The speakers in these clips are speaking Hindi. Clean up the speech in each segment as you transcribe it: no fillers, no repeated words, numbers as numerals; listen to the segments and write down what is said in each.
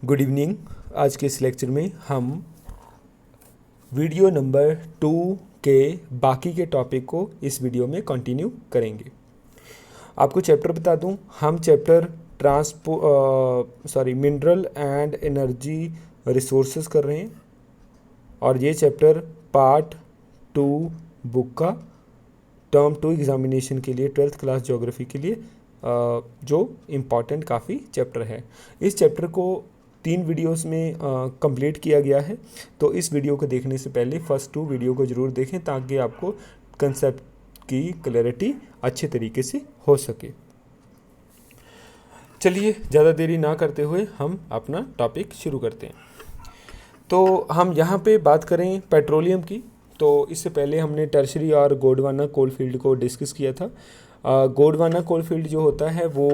Good evening. आज के इस लेक्चर में हम वीडियो नंबर 2 के बाकी के टॉपिक को इस वीडियो में कंटिन्यू करेंगे। आपको चैप्टर बता दूं, हम chapter mineral and energy resources कर रहे हैं और ये चैप्टर पार्ट 2 बुक का टर्म 2 एग्जामिनेशन के लिए 12th क्लास ज्योग्राफी के लिए जो इम्पॉर्टेंट काफ़ी चैप्टर है। इस चैप्टर को 3 वीडियोस में कंप्लीट किया गया है, तो इस वीडियो को देखने से पहले फर्स्ट 2 वीडियो को ज़रूर देखें ताकि आपको कंसेप्ट की क्लैरिटी अच्छे तरीके से हो सके। चलिए ज़्यादा देरी ना करते हुए हम अपना टॉपिक शुरू करते हैं। तो हम यहाँ पे बात करें पेट्रोलियम की, तो इससे पहले हमने टर्शरी और गोंडवाना कोल फील्ड को डिस्कस किया था। गोंडवाना कोल फील्ड जो होता है वो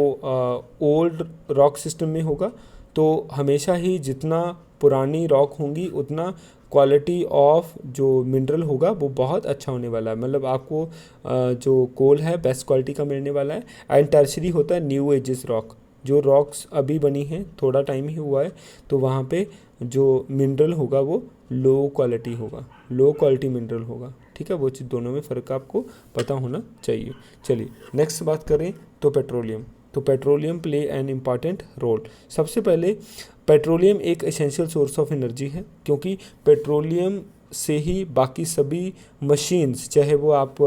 ओल्ड रॉक सिस्टम में होगा, तो हमेशा ही जितना पुरानी रॉक होंगी उतना क्वालिटी ऑफ जो मिनरल होगा वो बहुत अच्छा होने वाला है, मतलब आपको जो कोल है बेस्ट क्वालिटी का मिलने वाला है। एंड टर्शरी होता है न्यू एजेस रॉक, जो रॉक्स अभी बनी हैं, थोड़ा टाइम ही हुआ है, तो वहाँ पे जो मिनरल होगा वो लो क्वालिटी होगा, लो क्वालिटी मिनरल होगा। ठीक है, वो चीज़ दोनों में फ़र्क आपको पता होना चाहिए। चलिए नेक्स्ट बात करें तो पेट्रोलियम। तो petroleum play an important role. सबसे पहले पेट्रोलियम एक एसेंशियल सोर्स ऑफ एनर्जी है, क्योंकि पेट्रोलियम से ही बाकी सभी मशीन्स, चाहे वो आप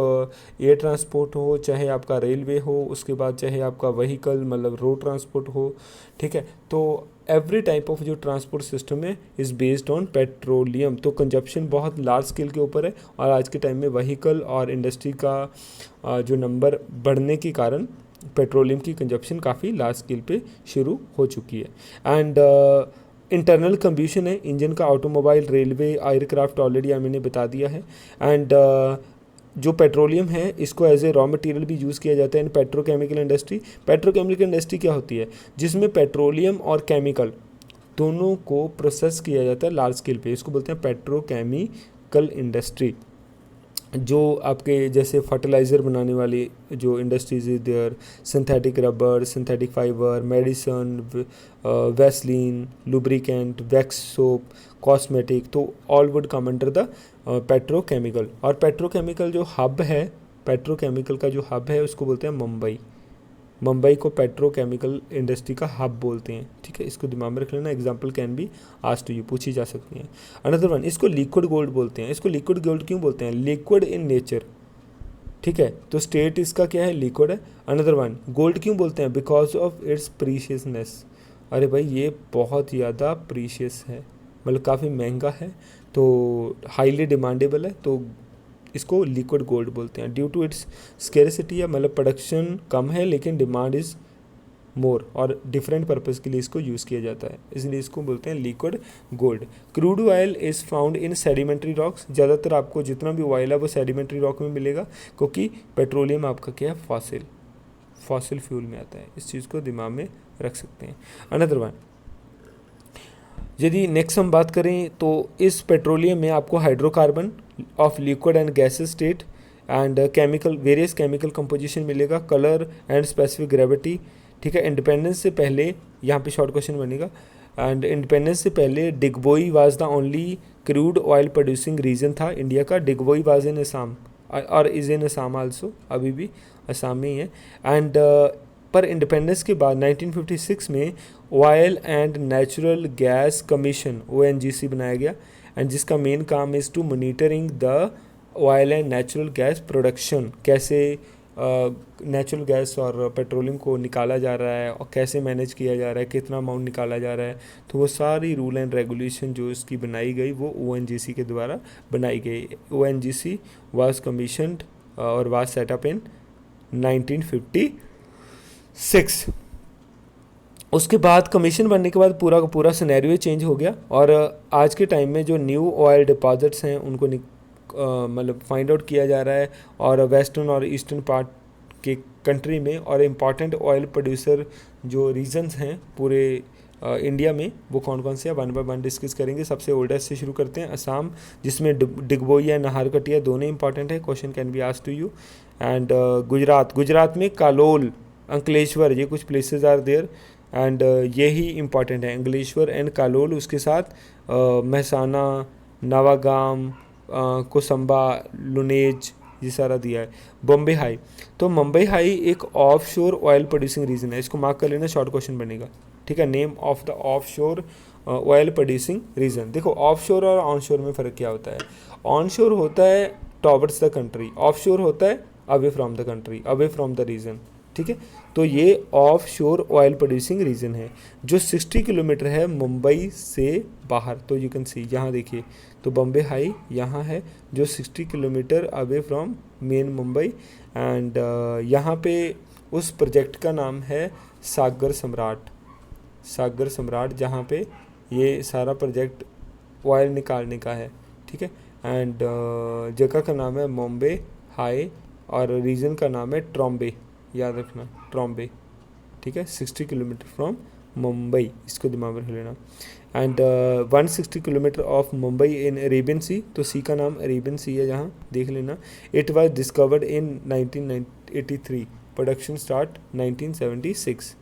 एयर ट्रांसपोर्ट हो, चाहे आपका रेलवे हो, उसके बाद चाहे आपका व्हीकल मतलब रोड ट्रांसपोर्ट हो, ठीक है, तो एवरी टाइप ऑफ जो ट्रांसपोर्ट सिस्टम है इज़ बेस्ड ऑन पेट्रोलियम। तो कंजप्शन बहुत लार्ज स्केल के ऊपर है और आज के टाइम में व्हीकल और इंडस्ट्री का जो नंबर बढ़ने के कारण पेट्रोलियम की कंजप्शन काफ़ी लार्ज स्केल पे शुरू हो चुकी है। एंड इंटरनल कंब्यूशन है इंजन का, ऑटोमोबाइल, रेलवे, एयरक्राफ्ट ऑलरेडी मैंने बता दिया है। एंड जो पेट्रोलियम है इसको एज ए रॉ मटेरियल भी यूज़ किया जाता है इन पेट्रोकेमिकल इंडस्ट्री। पेट्रोकेमिकल इंडस्ट्री क्या होती है? जिसमें पेट्रोलियम और केमिकल दोनों को प्रोसेस किया जाता है लार्ज स्केल पे, इसको बोलते हैं पेट्रोकेमिकल इंडस्ट्री। जो आपके जैसे फर्टिलाइज़र बनाने वाली जो industries is there, synthetic rubber, synthetic fibre, medicine, vaseline, lubricant, wax soap, cosmetic, तो all would come under the petrochemical. और पेट्रोकेमिकल जो हब है, पेट्रोकेमिकल का जो हब है उसको बोलते हैं मुंबई। मुंबई को पेट्रोकेमिकल इंडस्ट्री का हब बोलते हैं। ठीक है, इसको दिमाग में रख लेना, example can be asked to you, पूछी जा सकती हैं। अनदर वन, इसको लिक्विड गोल्ड बोलते हैं। इसको लिक्विड गोल्ड क्यों बोलते हैं? Liquid in nature. ठीक है, तो स्टेट इसका क्या है? लिक्विड है। अनदर वन, गोल्ड क्यों बोलते हैं? Because of its preciousness. अरे भाई ये बहुत ज़्यादा प्रीशियस है, मतलब काफ़ी महंगा है, तो हाईली डिमांडेबल है, तो इसको लिक्विड गोल्ड बोलते हैं। ड्यू टू इट्स स्केरसिटी है, मतलब प्रोडक्शन कम है लेकिन डिमांड इज़ मोर, और डिफरेंट पर्पज़ के लिए इसको यूज़ किया जाता है, इसलिए इसको बोलते हैं liquid gold. Crude oil is found in sedimentary rocks. ज़्यादातर आपको जितना भी ऑयल है वो सेडिमेंट्री रॉक में मिलेगा, क्योंकि पेट्रोलियम आपका क्या है? फॉसिल फ्यूल में आता है। इस चीज़ को दिमाग में रख सकते हैं। अनदर वन, यदि नेक्स्ट हम बात करें तो इस पेट्रोलियम में आपको hydrocarbon of liquid and gases state and chemical, various chemical composition मिलेगा, कलर एंड स्पेसिफिक ग्रेविटी। ठीक है, इंडिपेंडेंस से पहले, यहाँ पे शॉर्ट क्वेश्चन बनेगा, एंड इंडिपेंडेंस से पहले Digboi was the only crude oil producing region था इंडिया का। डिगबोई वाज इन असम और इज़ इन असम आल्सो, अभी भी असम में ही है। एंड पर इंडिपेंडेंस के बाद 1956 में oil and natural gas commission ONGC बनाया गया, एंड जिसका मेन काम is to monitoring the oil and natural gas production. कैसे नेचुरल गैस और पेट्रोलियम को निकाला जा रहा है और कैसे मैनेज किया जा रहा है, कितना अमाउंट निकाला जा रहा है, तो वो सारी रूल एंड रेगुलेशन जो इसकी बनाई गई वो ONGC के द्वारा बनाई गई। ONGC वाज कमीशनड और वाज सेटअप इन 1956। उसके बाद कमीशन बनने के बाद पूरा का पूरा सिनेरियो चेंज हो गया, और आज के टाइम में जो न्यू ऑयल डिपॉजिट्स हैं उनको मतलब फाइंड आउट किया जा रहा है, और वेस्टर्न और ईस्टर्न पार्ट के कंट्री में, और इम्पॉर्टेंट ऑयल प्रोड्यूसर जो रीजन्स हैं पूरे इंडिया में वो कौन कौन से हैं, वन बाय वन डिस्कस करेंगे। सबसे ओल्डेस्ट से शुरू करते हैं, असम, जिसमें डिगबोई या नाहरकटिया दोनों इंपॉर्टेंट है, question can be asked to you. And Gujarat में कालोल, अंकलेश्वर, ये कुछ प्लेसेस आर देयर। एंड यही इम्पॉर्टेंट है, अंकलेश्वर एंड कालोल, उसके साथ महसाना, नवागाम, कोसंबा, लुनेज, ये सारा दिया है। बॉम्बे हाई, तो मुंबई हाई एक ऑफ शोर ऑयल प्रोड्यूसिंग रीजन है, इसको मार्क कर लेना, शॉर्ट क्वेश्चन बनेगा, ठीक है। नेम ऑफ द ऑफ शोर ऑयल प्रोड्यूसिंग रीजन। देखो ऑफ शोर और ऑन शोर में फ़र्क क्या होता है। ऑन शोर होता है टॉवर्ड्स द कंट्री, ऑफ शोर होता है away from the country, away from the region, ठीक है। तो ये ऑफ शोर ऑयल प्रोड्यूसिंग रीजन है जो 60 किलोमीटर है मुंबई से बाहर। तो यू कैन सी, यहाँ देखिए, तो बॉम्बे हाई यहाँ है जो 60 kilometre away from main Mumbai, and यहाँ पे उस प्रोजेक्ट का नाम है सागर सम्राट, सागर सम्राट, जहाँ पे ये सारा प्रोजेक्ट ऑयल निकालने का है, ठीक है। एंड जगह का नाम है बॉम्बे हाई और रीजन का नाम है ट्रॉम्बे, याद रखना ट्रॉम्बे, ठीक है। 60 किलोमीटर फ्रॉम मुंबई, इसको दिमाग में रख लेना। And 160 kilometre of Mumbai in Arabian sea, तो सी का नाम अरेबियन सी है, जहाँ देख लेना। It was discovered in 1983, production start 1976,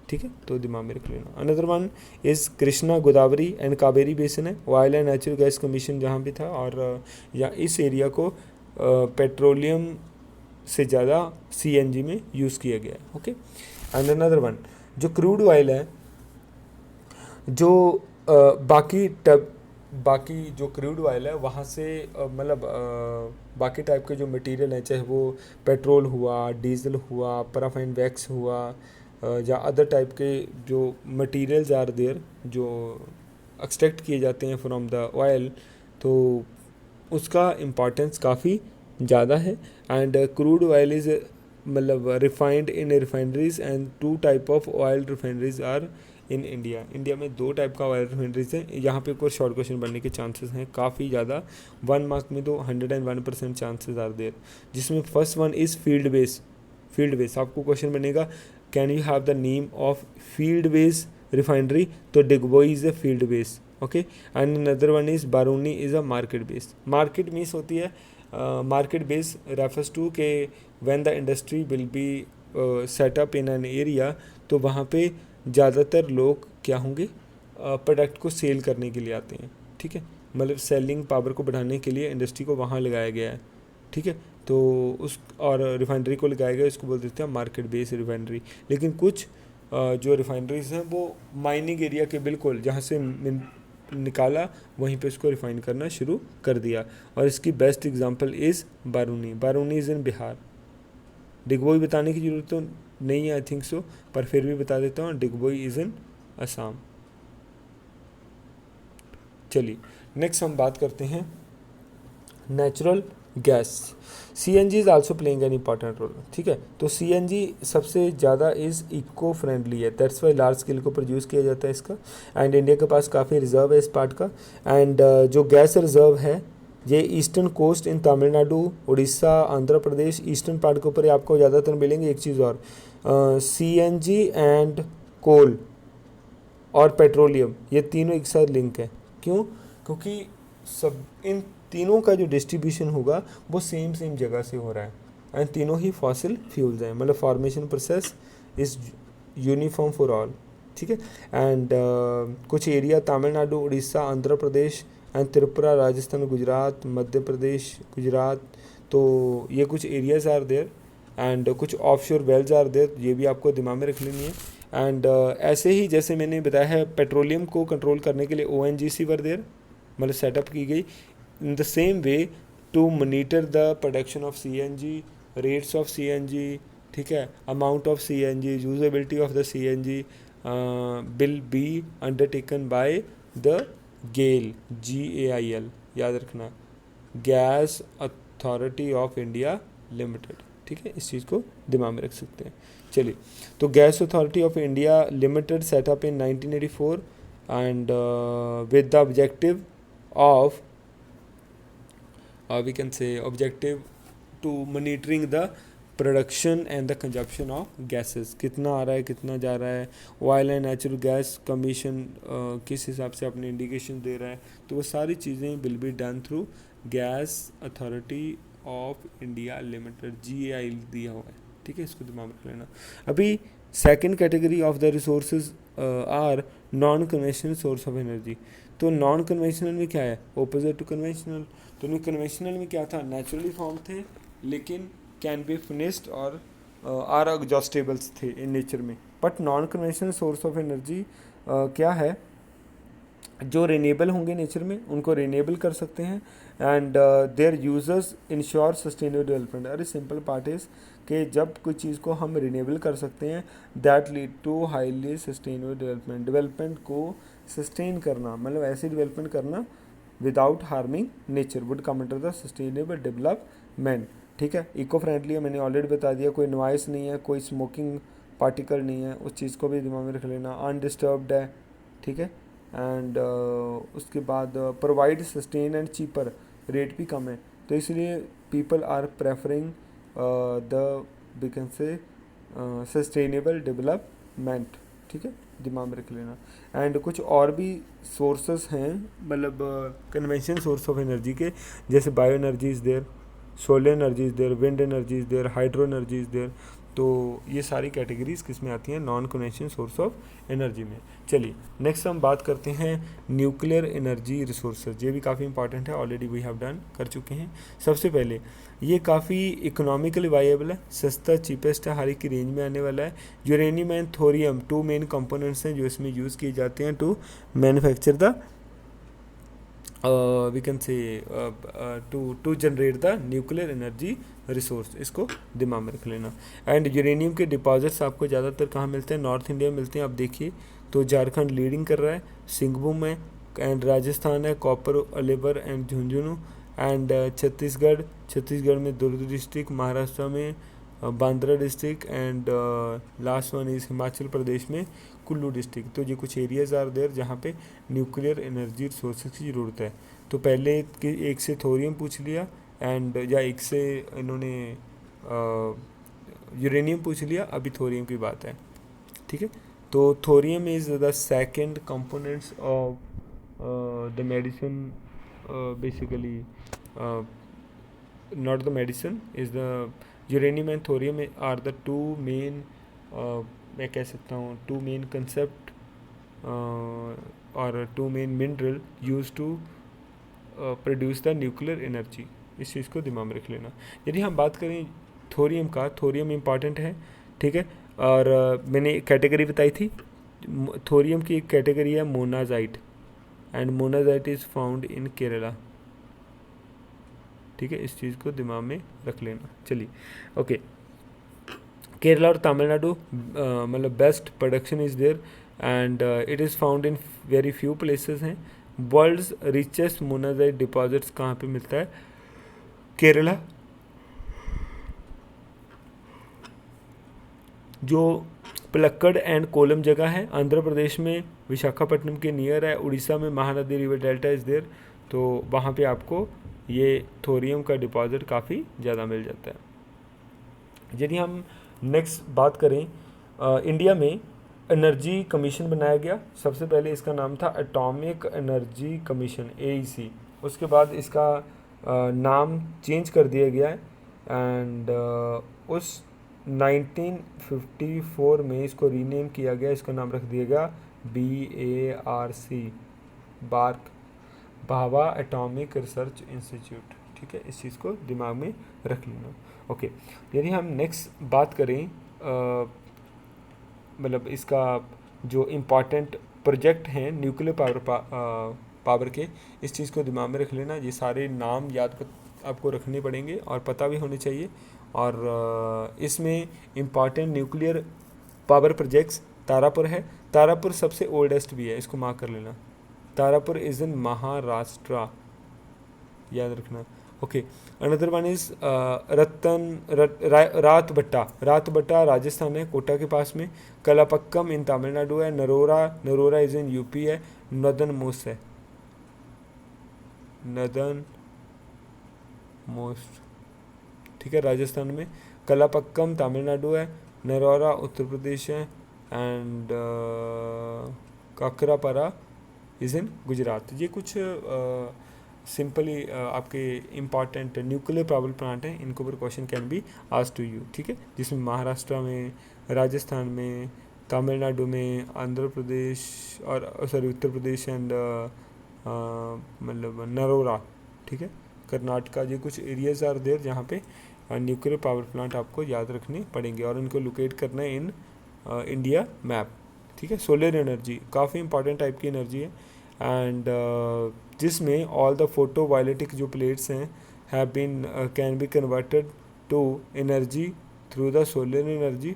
ठीक है, तो दिमाग में रख लेना। Another one is Krishna Godavari and Kaveri basin है, oil and natural gas commission जहाँ भी था, और या इस एरिया को पेट्रोलियम से ज़्यादा सीएनजी में यूज़ किया गया है, ओके। एंड अनदर वन जो क्रूड ऑयल है, जो बाकी जो क्रूड ऑयल है वहाँ से मतलब बाकी टाइप के जो मटेरियल हैं, चाहे वो पेट्रोल हुआ, डीजल हुआ, पैराफाइन वैक्स हुआ, या अदर टाइप के जो मटेरियल्स आर देयर जो एक्सट्रैक्ट किए जाते हैं फ्रॉम द ऑयल, तो उसका इम्पॉर्टेंस काफ़ी ज़्यादा है। एंड क्रूड ऑयल इज़ मतलब refined in refineries, and 2 type of oil refineries are in India. India में 2 टाइप का ऑयल रिफाइनरीज है। यहाँ पे कोई शॉर्ट क्वेश्चन बनने के चांसेस हैं काफ़ी ज़्यादा, 1 मार्क में तो 101% चांसेस आर देयर, जिसमें first one is field base. Field base आपको क्वेश्चन बनेगा, can you have the name of field base refinery, तो Digboi is a field base, okay. And another one is Barauni is a market base. Market base होती है, मार्केट बेस रेफर्स टू के when the industry will be setup in an area, तो वहाँ पे ज़्यादातर लोग क्या होंगे, प्रोडक्ट को सेल करने के लिए आते हैं, ठीक है। मतलब सेलिंग पावर को बढ़ाने के लिए इंडस्ट्री को वहाँ लगाया गया है, ठीक है। तो उस और रिफाइनरी को लगाया गया, इसको बोल देते हैं मार्केट बेस रिफाइनरी। लेकिन कुछ जो रिफाइनरीज हैं वो माइनिंग एरिया के बिल्कुल जहाँ से निकाला वहीं पे इसको रिफाइन करना शुरू कर दिया, और इसकी best example is Barauni. Barauni is in Bihar. Digboi बताने की ज़रूरत तो नहीं है आई थिंक सो, पर फिर भी बता देता हूँ, डिगबोई इज़ इन असम। चलिए नेक्स्ट हम बात करते हैं natural gas. CNG is also playing an important role, ठीक है। तो सीएनजी सबसे ज़्यादा इज़ इको फ्रेंडली है, दैट्स वाई लार्ज स्केल को प्रोड्यूस किया जाता है इसका, एंड इंडिया के पास काफ़ी रिजर्व है इस पार्ट का। एंड जो गैस रिजर्व है ये eastern coast in Tamil Nadu, Orissa, Andhra Pradesh, eastern part के ऊपर आपको ज़्यादातर मिलेंगे। एक चीज़ और, सीएनजी एंड कोल और पेट्रोलियम, ये तीनों एक साथ लिंक है। क्यों? क्योंकि सब इन तीनों का जो डिस्ट्रीब्यूशन होगा वो सेम जगह से हो रहा है, एंड तीनों ही फॉसिल फ्यूल्स हैं, मतलब formation process is uniform for all, ठीक है। एंड कुछ एरिया तमिलनाडु, उड़ीसा, आंध्र प्रदेश एंड त्रिपुरा, राजस्थान, गुजरात, मध्य प्रदेश, गुजरात, तो ये कुछ एरियाज आर देयर, एंड कुछ ऑफशोर वेल्स आर देयर, ये भी आपको दिमाग में रख लेनी है। एंड ऐसे ही जैसे मैंने बताया है पेट्रोलियम को कंट्रोल करने के लिए ONGC वर देयर, मतलब सेटअप की गई। In the same way to monitor the production of CNG, rates of CNG, ठीक है, amount of CNG, usability of the CNG will be undertaken by the GAIL, GAIL, याद रखना, gas authority of India limited, ठीक है, इस चीज़ को दिमाग में रख सकते हैं। चलिए, तो gas authority of India limited setup in 1984 and with the objective of we can say objective to monitoring the production and the consumption of gases, कितना आ रहा है कितना जा रहा है, oil and natural gas commission किस हिसाब से अपने इंडिकेशन दे रहा है, तो वो सारी चीज़ें will be done through gas authority of India limited, GAIL दिया हुआ है, ठीक है, इसको दिमाग में रख लेना। अभी second category of the resources are non conventional source of energy. तो नॉन कन्वेंशनल में क्या है, ऑपोजिट टू कन्वेंशनल। तो कन्वेंशनल में क्या था, नेचुरली फॉर्म थे लेकिन कैन बी फिनिश्ड और आर एग्जॉस्टेबल्स थे इन नेचर में। But non conventional source of energy क्या है, जो रिन्यूएबल होंगे नेचर में उनको रिन्यूएबल कर सकते हैं and their users ensure sustainable development. अरे सिंपल पार्ट इज कि जब कोई चीज़ को हम रिन्यूएबल कर सकते हैं that lead to highly sustainable development. Development को सस्टेन करना मतलब ऐसी डेवलपमेंट करना without harming nature would come under the sustainable development. ठीक है, इको फ्रेंडली है, मैंने ऑलरेडी बता दिया, कोई नॉइस नहीं है, कोई स्मोकिंग पार्टिकल नहीं है, उस चीज़ को भी दिमाग में रख लेना। अनडिस्टर्ब्ड है, ठीक है, एंड उसके बाद provide sustain and cheaper, rate भी कम है, तो इसलिए people are preferring the we can say sustainable development. ठीक है, दिमाग में रख लेना। एंड कुछ और भी सोर्सेस हैं मतलब कन्वेंशन सोर्स ऑफ एनर्जी के, जैसे bio energy is there, solar energy is there, wind energy is there, hydro energy is there. तो ये सारी कैटेगरीज किस में आती हैं, non conventional source of energy में। चलिए नेक्स्ट हम बात करते हैं न्यूक्लियर एनर्जी रिसोर्सेज। ये भी काफ़ी इंपॉर्टेंट है, ऑलरेडी वी हैव डन कर चुके हैं। सबसे पहले ये काफ़ी इकोनॉमिकली वाइएबल है, सस्ता चीपेस्ट है, हर एक की रेंज में आने वाला है। Uranium and thorium two main components हैं जो इसमें यूज़ किए जाते हैं to manufacture the we can say to generate the nuclear energy resource. इसको दिमाग में रख लेना। एंड यूरेनियम के डिपॉजिट्स आपको ज़्यादातर कहाँ मिलते हैं, नॉर्थ इंडिया में मिलते हैं। आप देखिए तो झारखंड लीडिंग कर रहा है, सिंहभूम है, एंड राजस्थान है, copper Alwar and Jhunjhunu, and Chhattisgarh में दुर्ग डिस्ट्रिक्ट, महाराष्ट्र में Bhandara district, and last one is Himachal Pradesh में कुल्लू डिस्ट्रिक्ट। तो ये कुछ एरियाज आर देयर जहाँ पे न्यूक्लियर एनर्जी रिसोर्सेज की ज़रूरत है। तो पहले एक से थोरियम पूछ लिया एंड या एक से इन्होंने यूरेनियम पूछ लिया, अभी थोरियम की बात है। ठीक है, तो thorium is the second components of the medicine, basically not the medicine is the uranium and thorium are the two main मैं कह सकता हूँ two main concept और two main mineral used to produce the nuclear energy। इस चीज़ को दिमाग में रख लेना। यदि हम बात करें थोरियम का, थोरियम इम्पॉर्टेंट है, ठीक है, और मैंने कैटेगरी बताई थी, थोरियम की एक कैटेगरी है monazite, and monazite is found इन केरला। ठीक है, इस चीज़ को दिमाग में रख लेना। चलिए ओके, केरला और तमिलनाडु मतलब best production is there and it is found in very few places हैं। वर्ल्ड्स रिचेस्ट मोनाजाइट डिपॉजिट्स कहाँ पे मिलता है, केरला, जो पलक्कड़ एंड कोलम जगह है, आंध्र प्रदेश में विशाखापट्टनम के नियर है, उड़ीसा में Mahanadi river delta is there, तो वहाँ पे आपको ये थोरियम का डिपॉजिट काफ़ी ज़्यादा मिल जाता है। यदि हम नेक्स्ट बात करें, इंडिया में एनर्जी कमीशन बनाया गया। सबसे पहले इसका नाम था एटॉमिक एनर्जी कमीशन, AEC। उसके बाद इसका नाम चेंज कर दिया गया है एंड उस 1954 में इसको रीनेम किया गया, इसका नाम रख दिया गया BARC, BARC, Bhabha atomic research institute. ठीक है, इस चीज़ को दिमाग में रख लेना। ओके, यदि हम नेक्स्ट बात करें मतलब इसका जो इम्पॉर्टेंट प्रोजेक्ट हैं न्यूक्लियर पावर के, इस चीज़ को दिमाग में रख लेना। ये सारे नाम याद आपको रखने पड़ेंगे और पता भी होने चाहिए। और इसमें important nuclear power projects Tarapur है, तारापुर सबसे ओल्डेस्ट भी है, इसको मार्क कर लेना। तारापुर इज़ इन महाराष्ट्र, याद रखना। Okay, another one is Rawatbhata Rajasthan है, कोटा के पास में। कलापक्कम इन तमिलनाडु है। नरोरा इज़ इन यूपी है। नदन मोस्ट है, नदन मोस्ट, ठीक है, राजस्थान में। कलापक्कम तमिलनाडु है, नरोरा उत्तर प्रदेश है, and Kakrapar is in Gujarat. ये कुछ सिंपली आपके इम्पॉर्टेंट न्यूक्लियर पावर प्लांट हैं, इनके ऊपर question can be asked to you. ठीक है, जिसमें महाराष्ट्र में राजस्थान में, तमिलनाडु में, आंध्र प्रदेश और सॉरी उत्तर प्रदेश एंड मतलब नरोरा, ठीक है, कर्नाटका, ये कुछ एरियाज आर देयर जहाँ पे न्यूक्लियर पावर प्लांट आपको याद रखने पड़ेंगे और इनको लोकेट करना है इन इंडिया मैप, ठीक है। सोलर एनर्जी काफ़ी इंपॉर्टेंट टाइप की एनर्जी है एंड जिसमें ऑल द फोटो वायलेटिक जो प्लेट्स हैं have been can be converted to energy through the solar energy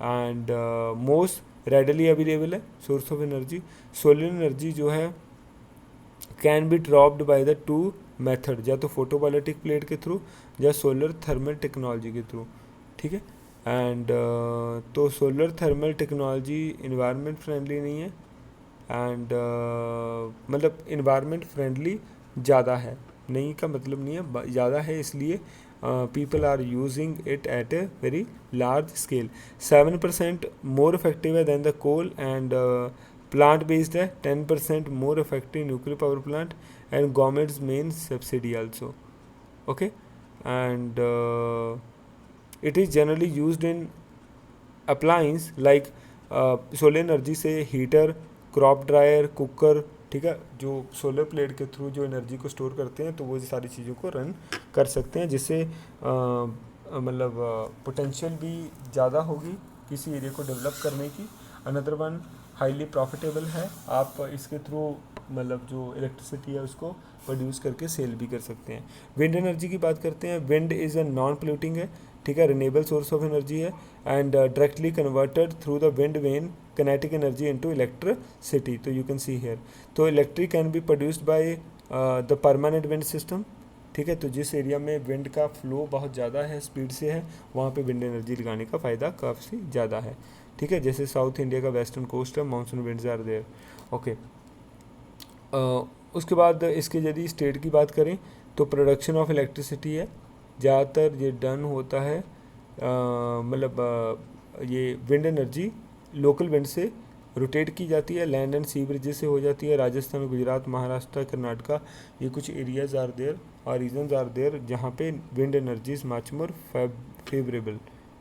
and most readily available है source of energy. Solar energy जो है can be dropped by the two method, या तो फोटोवोल्टिक प्लेट के थ्रू या सोलर थर्मल टेक्नोलॉजी के थ्रू, ठीक है। एंड तो solar thermal technology environment friendly नहीं है एंड मतलब इन्वायरमेंट फ्रेंडली ज़्यादा है, नहीं का मतलब नहीं है, ज़्यादा है, इसलिए people are using it at a very large scale. 7% more effective है than the coal and plant based है, 10% more effective nuclear power plant and government's main subsidy also, okay, and it is generally used in appliance like solar energy से हीटर, क्रॉप ड्रायर, कुकर, ठीक है, जो सोलर प्लेट के थ्रू जो एनर्जी को स्टोर करते हैं तो वो सारी चीज़ों को रन कर सकते हैं, जिससे मतलब पोटेंशियल भी ज़्यादा होगी किसी एरिया को डेवलप करने की। अनदर वन हाईली प्रॉफिटेबल है, आप इसके थ्रू मतलब जो इलेक्ट्रिसिटी है उसको प्रोड्यूस करके सेल भी कर सकते हैं। विंड एनर्जी की बात करते हैं, wind is a non polluting है, ठीक है, रिन्यूएबल सोर्स ऑफ एनर्जी है and directly converted through the wind vane kinetic energy into electricity, तो you can see here, तो electric can be produced by the permanent wind system, ठीक है। तो जिस एरिया में विंड का फ्लो बहुत ज़्यादा है, स्पीड से है, वहाँ पे विंड एनर्जी लगाने का फ़ायदा काफ़ी ज़्यादा है, ठीक है। जैसे साउथ इंडिया का वेस्टर्न कोस्ट है, monsoon winds are there, okay. उसके बाद इसके यदि स्टेट की बात करें तो प्रोडक्शन ऑफ इलेक्ट्रिसिटी है, ज़्यादातर ये डन होता है मतलब ये विंड एनर्जी लोकल विंड से रोटेट की जाती है, लैंड एंड सी ब्रिजेस से हो जाती है। राजस्थान, गुजरात, महाराष्ट्र, कर्नाटका, ये कुछ एरियाज आर देयर और रीजन्स आर देयर जहाँ पे wind energy is much more favourable,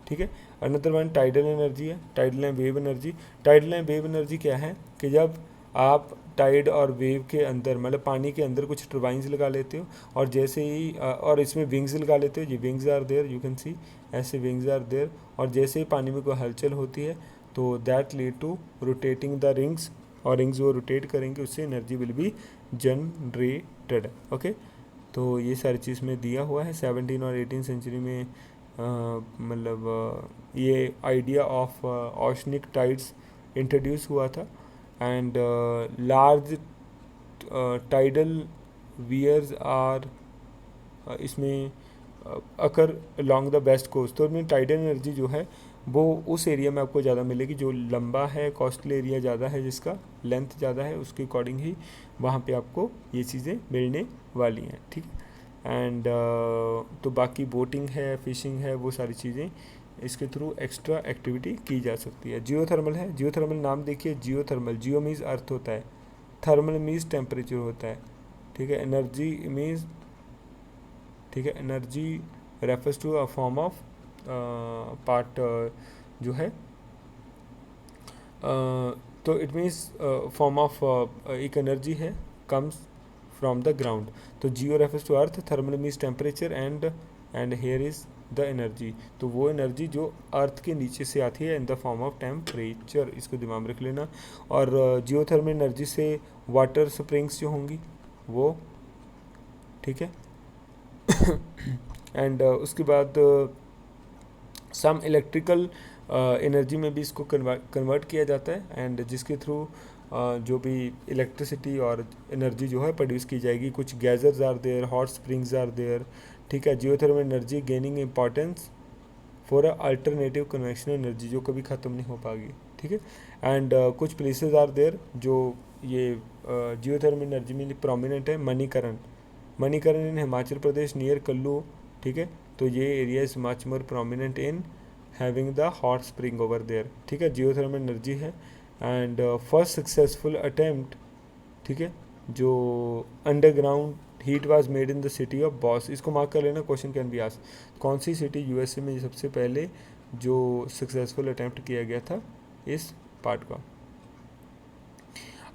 ठीक है। अनदर वन टाइडल एनर्जी है, tidal and wave energy. Tidal and wave energy क्या है कि जब आप टाइड और वेव के अंदर मतलब पानी के अंदर कुछ टर्बाइंस लगा लेते हो और जैसे ही और इसमें विंग्स लगा लेते हो, ये wings are there, you can see ऐसे विंग्स आर देयर, और जैसे ही पानी में कोई हलचल होती है तो that lead to rotating the rings, और रिंग्स वो रोटेट करेंगे, उससे energy will be generated, okay. तो ये सारी चीज़ में दिया हुआ है 17 और 18 सेंचुरी में मतलब ये idea of oceanic tides introduce हुआ था and large tidal weirs are इसमें occur along the west coast. तो इसमें टाइडल एनर्जी जो है वो उस एरिया में आपको ज़्यादा मिलेगी जो लंबा है, कोस्टल एरिया ज़्यादा है, जिसका लेंथ ज़्यादा है, उसके अकॉर्डिंग ही वहाँ पे आपको ये चीज़ें मिलने वाली हैं, ठीक है। एंड तो बाकी बोटिंग है, फिशिंग है, वो सारी चीज़ें इसके थ्रू एक्स्ट्रा एक्टिविटी की जा सकती है। जियोथर्मल है, जियोथर्मल नाम देखिए, जियोथर्मल, जियो मीन्स अर्थ होता है, थर्मल मीन्स टेम्परेचर होता है, ठीक है। एनर्जी मीन्स, ठीक है, energy refers to a form of part जो है तो इट मीन्स फॉर्म ऑफ एक एनर्जी है कम्स फ्रॉम द ग्राउंड। तो geo refers to earth, thermal means temperature and here is the energy, तो वो एनर्जी जो अर्थ के नीचे से आती है in the form of temperature, इसको दिमाग में रख लेना। और जियोथर्मल एनर्जी से वाटर स्प्रिंग्स जो होंगी वो, ठीक है। एंड उसके बाद सम इलेक्ट्रिकल एनर्जी में भी इसको कन्वर्ट किया जाता है एंड जिसके थ्रू जो भी इलेक्ट्रिसिटी और एनर्जी जो है प्रोड्यूस की जाएगी। कुछ geysers are there, hot springs are there, ठीक है। Geothermal energy gaining importance for a alternative conventional energy जो कभी ख़त्म नहीं हो पाएगी, ठीक है। एंड कुछ प्लेसेस आर देयर जो ये जियोथर्मल एनर्जी में प्रोमिनेंट है। मणिकरण, मणिकरण इन हिमाचल प्रदेश नियर कल्लू, ठीक है। तो ये area is much more prominent in having the hot spring over there, ठीक है, जियोथर्मल एनर्जी है। एंड फर्स्ट सक्सेसफुल अटेम्प्ट, ठीक है, जो underground heat was made in the city of Boise, इसको मार्क कर लेना, क्वेश्चन कैन बी आस्क्ड। कौन सी सिटी यूएसए में सबसे पहले जो सक्सेसफुल अटैम्प्ट किया गया था इस पार्ट का।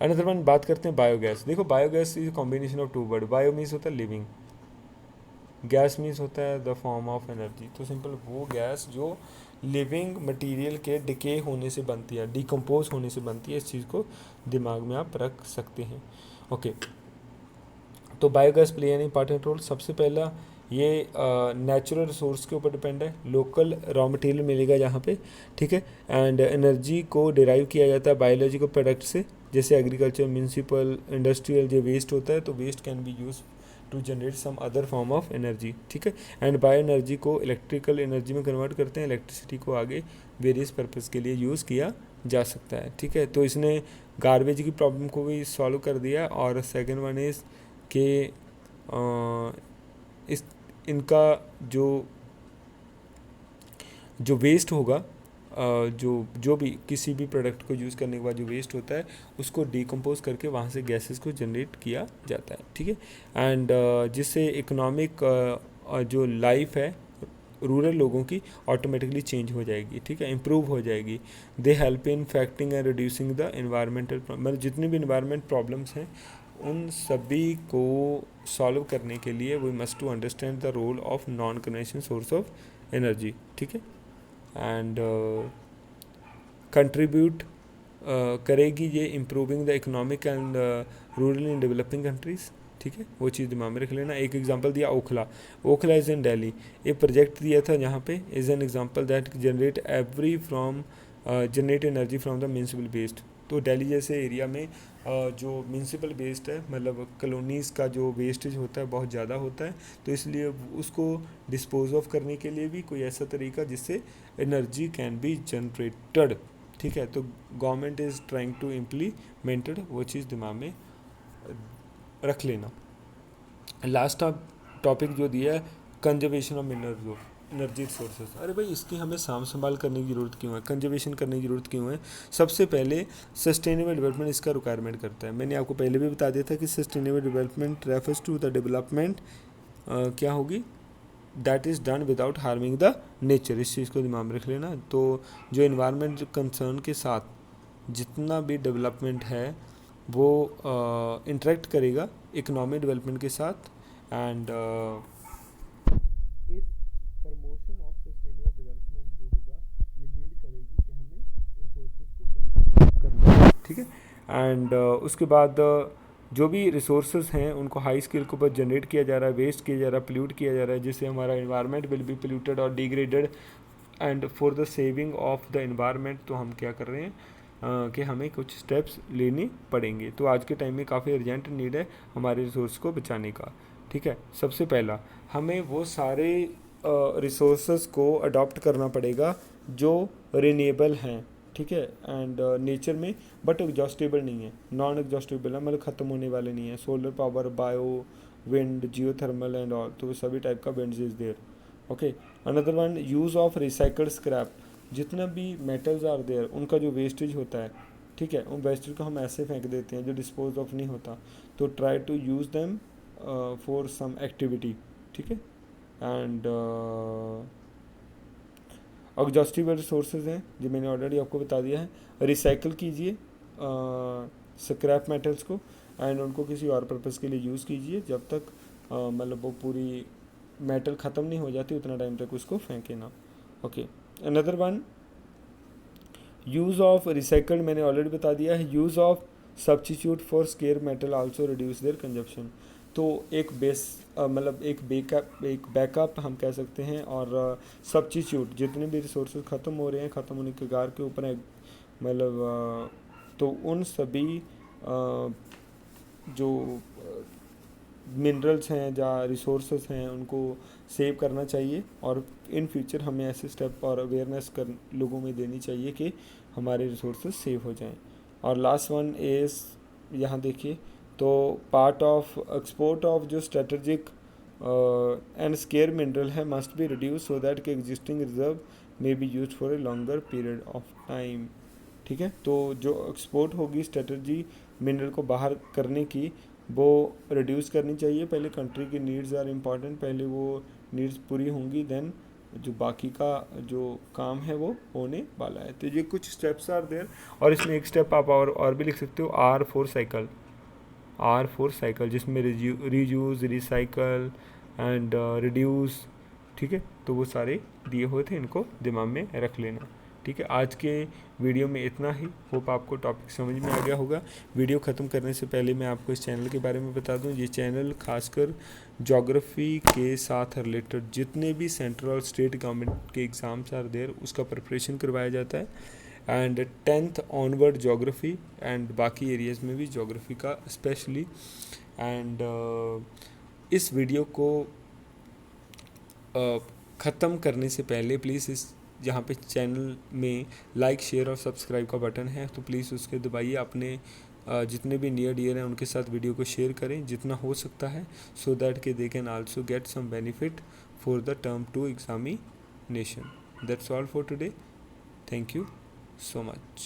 अनदर वन बात करते हैं बायोगैस। देखो biogas is combination of two word. Bio means होता है लिविंग, गैस मीन्स होता है द फॉर्म ऑफ एनर्जी। तो सिंपल वो गैस जो लिविंग मटेरियल के डिके होने से बनती है, डिकम्पोज होने से बनती है, इस चीज़ को दिमाग में आप रख सकते हैं। ओके, तो biogas play an important role. सबसे पहला ये नेचुरल रिसोर्स के ऊपर डिपेंड है, लोकल रॉ मटेरियल मिलेगा यहाँ पे, ठीक है। एंड एनर्जी को डिराइव किया जाता है बायोलॉजिकल प्रोडक्ट से, जैसे एग्रीकल्चर, म्यूनसिपल, इंडस्ट्रियल जो वेस्ट होता है, तो waste can be use to generate some other form of energy, ठीक है। एंड बायो एनर्जी को इलेक्ट्रिकल एनर्जी में कन्वर्ट करते हैं, इलेक्ट्रिसिटी को आगे वेरियस पर्पज़ के लिए यूज़ किया जा सकता है, ठीक है। तो इसने गार्बेज की प्रॉब्लम को भी सॉल्व कर दिया। और सेकेंड वन इज़ कि इस इनका जो वेस्ट होगा, जो भी किसी भी प्रोडक्ट को यूज़ करने के बाद जो वेस्ट होता है उसको डिकम्पोज करके वहाँ से गैसेस को जनरेट किया जाता है, ठीक है। एंड जिससे इकोनॉमिक जो लाइफ है रूरल लोगों की ऑटोमेटिकली चेंज हो जाएगी, ठीक है, इम्प्रूव हो जाएगी। They help in fighting and reducing the environmental, मतलब जितनी भी इन्वायरमेंट प्रॉब्लम्स हैं उन सभी को सॉल्व करने के लिए we must to understand the role of non conventional source of energy, ठीक है। एंड कंट्रीब्यूट करेगी ये improving the economic and rural in developing countries, ठीक है, वो चीज़ दिमाग में रख लेना। एक एग्जांपल दिया ओखला इज़ इन दिल्ली, एक प्रोजेक्ट दिया था जहाँ पे is an example that generate energy from the municipal waste. तो दिल्ली जैसे एरिया में जो म्यूनसिपल वेस्ट है, मतलब कॉलोनीज़ का जो वेस्टेज होता है बहुत ज़्यादा होता है, तो इसलिए उसको डिस्पोज ऑफ करने के लिए भी कोई ऐसा तरीका जिससे एनर्जी कैन बी जनरेटेड, ठीक है। तो government is trying to implemented, वो चीज़ दिमाग में रख लेना। लास्ट टॉपिक जो दिया है conservation of mineral energy resources. अरे भाई इसकी हमें साम संभाल करने की ज़रूरत क्यों है, कंजर्वेशन करने की ज़रूरत क्यों है? सबसे पहले सस्टेनेबल डेवलपमेंट इसका रिक्वायरमेंट करता है। मैंने आपको पहले भी बता दिया था कि sustainable development refers to the development क्या होगी, that is done without harming the nature. इस चीज़ को दिमाग में रख लेना। तो जो इन्वायरमेंट कंसर्न के साथ जितना भी डेवलपमेंट है वो इंटरेक्ट करेगा इकोनॉमिक डेवलपमेंट के साथ। एंड इस प्रमोशन ऑफ सस्टेनेबल डेवलपमेंट जो होगा ये लीड करेगी कि हमें रिसोर्सेज को कंजर्व करना है, ठीक है। एंड उसके बाद जो भी रिसोर्सेज हैं उनको हाई स्केल के ऊपर जनरेट किया जा रहा है, वेस्ट किया जा रहा है, पोल्यूट किया जा रहा है, जिससे हमारा इन्वायरमेंट विल बी पोल्यूटेड और degraded. And for the saving of the environment तो हम क्या कर रहे हैं कि हमें कुछ स्टेप्स लेने पड़ेंगे। तो आज के टाइम में काफ़ी अर्जेंट नीड है हमारे रिसोर्स को बचाने का, ठीक है। सबसे पहला हमें वो सारे रिसोर्सेज को अडॉप्ट करना पड़ेगा जो रिन्यूएबल हैं, ठीक है, एंड नेचर में बट एग्जॉस्टेबल नहीं है, नॉन एग्जॉस्टेबल है, मतलब ख़त्म होने वाले नहीं है। Solar power, bio, wind, geothermal and all, तो सभी टाइप का wind is there, okay. Another one use of recycled scrap. जितना भी मेटल्स आर देयर उनका जो वेस्टेज होता है, ठीक है, उन वेस्टेज को हम ऐसे फेंक देते हैं जो डिस्पोज ऑफ नहीं होता, तो try to use them for some activity, ठीक है। एंड एग्जॉस्टिबल रिसोर्सेज हैं जो मैंने ऑलरेडी आपको बता दिया है। रिसाइकल कीजिए स्क्रैप मेटल्स को एंड उनको किसी और पर्पज़ के लिए यूज़ कीजिए, जब तक मतलब वो पूरी मेटल ख़त्म नहीं हो जाती उतना टाइम तक उसको फेंके ना, okay. Another one use of recycled, मैंने ऑलरेडी बता दिया है। Use of substitute for square metal also reduce there consumption. तो एक मतलब एक बैकअप हम कह सकते हैं, और सब्स्टिट्यूट जितने भी रिसोर्सेज ख़त्म हो रहे हैं, ख़त्म होने के कगार के ऊपर है, मतलब तो उन सभी जो मिनरल्स हैं या रिसोर्सेज हैं उनको सेव करना चाहिए, और इन फ्यूचर हमें ऐसे स्टेप और अवेयरनेस कर लोगों में देनी चाहिए कि हमारे रिसोर्सेज सेव हो जाएं। और लास्ट वन इज़ यहाँ देखिए, तो पार्ट ऑफ एक्सपोर्ट ऑफ जो स्ट्रेटजिक एंड स्केयर मिनरल है must be reduce so that के existing reserve may be use for a longer period of time, ठीक है। तो जो एक्सपोर्ट होगी स्ट्रेटजी मिनरल को बाहर करने की, वो रिड्यूस करनी चाहिए। पहले कंट्री की नीड्स आर इम्पॉर्टेंट, पहले वो नीड्स पूरी होंगी, देन जो बाकी का जो काम है वो होने वाला है। तो ये कुछ स्टेप्स आर देयर, और इसमें एक स्टेप आप और भी लिख सकते हो, R4 साइकिल, जिसमें रीयूज़, रिसाइकल एंड रिड्यूस, ठीक है। तो वो सारे दिए हुए थे, इनको दिमाग में रख लेना, ठीक है। आज के वीडियो में इतना ही। होप आपको टॉपिक समझ में आ गया होगा। वीडियो ख़त्म करने से पहले मैं आपको इस चैनल के बारे में बता दूं, ये चैनल खासकर ज्योग्राफी के साथ रिलेटेड जितने भी सेंट्रल और स्टेट गवर्नमेंट के एग्ज़ाम्स आर देयर उसका प्रिपरेशन करवाया जाता है, and 10th onward geography and बाकी एरियाज़ में भी ज्योग्राफी का स्पेशली। एंड इस वीडियो को ख़त्म करने से पहले प्लीज़ इस यहाँ पे चैनल में लाइक, शेयर और सब्सक्राइब का बटन है, तो प्लीज़ उसके दबाइए। अपने जितने भी नियर डियर हैं उनके साथ वीडियो को शेयर करें जितना हो सकता है, सो दैट के they can also get some benefit for the term 2 examination. That's all for today. Thank you so much.